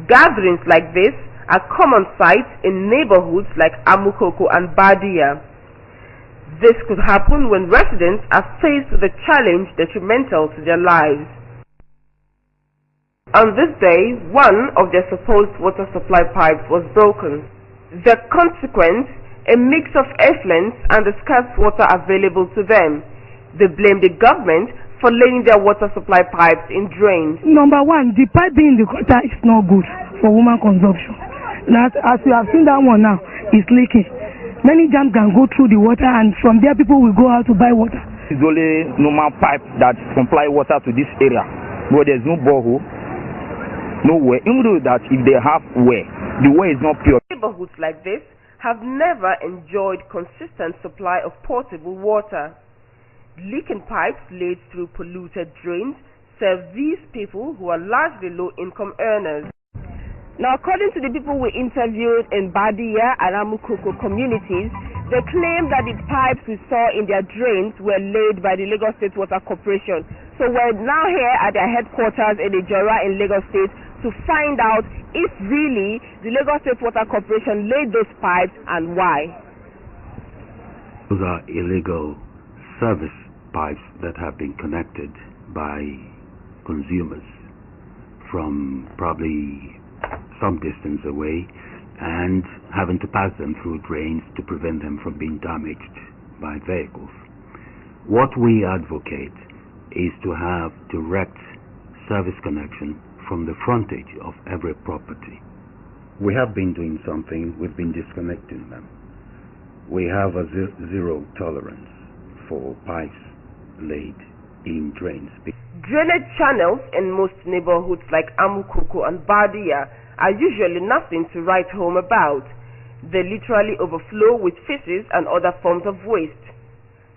Gatherings like this are common sights in neighborhoods like Amukoko and Badia. This could happen when residents are faced with a challenge detrimental to their lives. On this day, one of their supposed water supply pipes was broken. The consequence, a mix of effluents and the scarce water available to them. They blame the government for laying their water supply pipes in drains. Number one, the pipe being in the gutter is not good for woman consumption. Now, as you have seen that one now, it's leaking. Many germs can go through the water, and from there people will go out to buy water. It's only normal pipe that supply water to this area, but there's no borehole, nowhere. Even though that if they have well, the well is not pure. Neighborhoods like this have never enjoyed consistent supply of potable water. Leaking pipes laid through polluted drains serve these people who are largely low-income earners. Now, according to the people we interviewed in Badia and Amukoko communities, they claim that the pipes we saw in their drains were laid by the Lagos State Water Corporation. So we're now here at their headquarters in Ijora in Lagos State to find out if really the Lagos State Water Corporation laid those pipes and why. Those are illegal service pipes that have been connected by consumers from probably some distance away and having to pass them through drains to prevent them from being damaged by vehicles. What we advocate is to have direct service connection from the frontage of every property. We have been doing something, we've been disconnecting them. We have a zero tolerance for pipes laid in drains. Drainage channels in most neighborhoods like Amukoko and Badia are usually nothing to write home about. They literally overflow with feces and other forms of waste.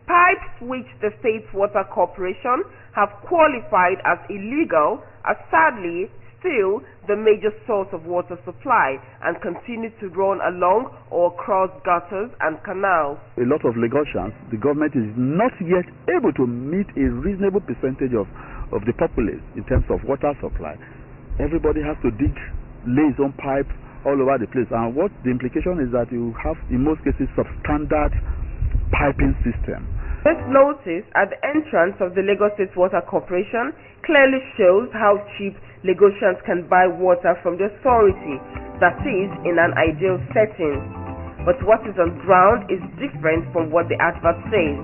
Pipes which the State's Water Corporation have qualified as illegal are sadly still the major source of water supply and continue to run along or across gutters and canals. A lot of Lagosians, the government is not yet able to meet a reasonable percentage of the populace in terms of water supply. Everybody has to lay his own pipe all over the place, and what the implication is that you have in most cases substandard piping system. This notice at the entrance of the Lagos State Water Corporation clearly shows how cheap Lagosians can buy water from the authority, that is, in an ideal setting. But what is on ground is different from what the advert says.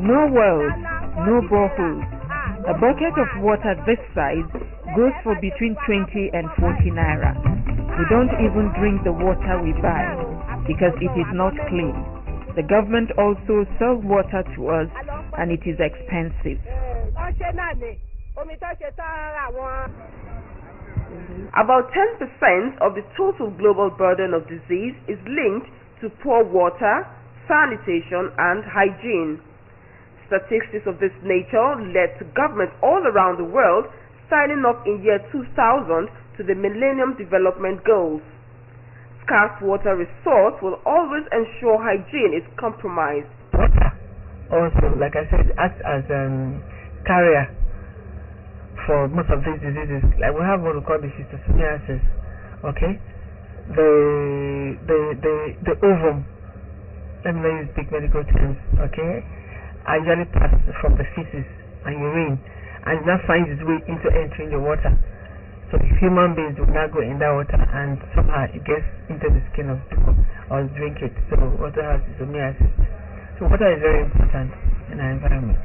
No wells, no boreholes. A bucket of water this size goes for between 20 and 40 naira. We don't even drink the water we buy because it is not clean. The government also sells water to us and it is expensive. About 10% of the total global burden of disease is linked to poor water, sanitation and hygiene. Statistics of this nature led to governments all around the world signing up in year 2000 to the Millennium Development Goals. Scarce water resource will always ensure hygiene is compromised. Water also, like I said, acts as a carrier for most of these diseases. Like we have what we call the schistosomiasis. Okay, the ovum. Let me speak medical terms. Okay, usually passes from the feces and urine, and that finds its way into entering the water. So human beings will not go in that water, and somehow it gets into the skin of people or drink it. So water has schistosomiasis. So water is very important in our environment.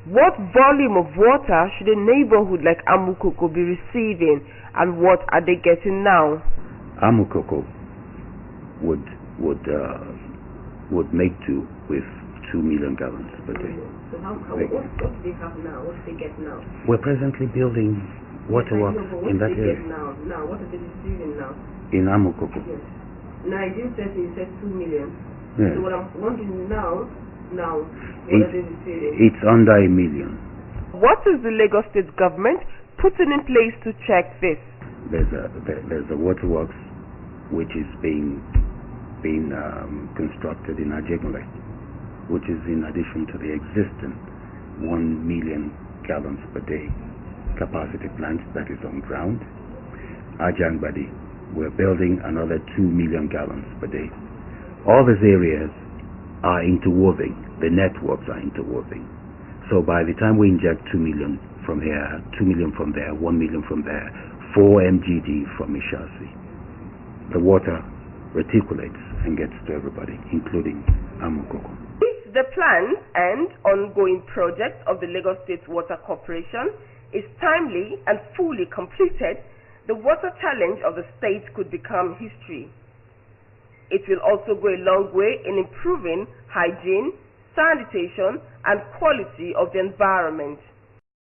What volume of water should a neighborhood like Amukoko be receiving, and what are they getting now? Amukoko would make do with 2 million gallons per day. So what do they have now? What do they get now? We're presently building waterworks in that area. Now, what are they receiving now? In Amukoko. Yes. Now, you said 2 million. Yes. So what I'm wondering now, what are they receiving? It's under 1 million. What is the Lagos State government putting in place to check this? There's a waterworks which is being constructed in Ajegunle, which is in addition to the existing 1 million gallons per day capacity plant that is on ground. Ajangbadi, we're building another 2 million gallons per day. All these areas are interwoven. The networks are interwoven. So by the time we inject 2 million from here, 2 million from there, 1 million from there, 4 mgd from Ishasi, the water reticulates and gets to everybody, including Amukoko. If the plans and ongoing project of the Lagos State Water Corporation is timely and fully completed, the water challenge of the state could become history. It will also go a long way in improving hygiene, sanitation, and quality of the environment.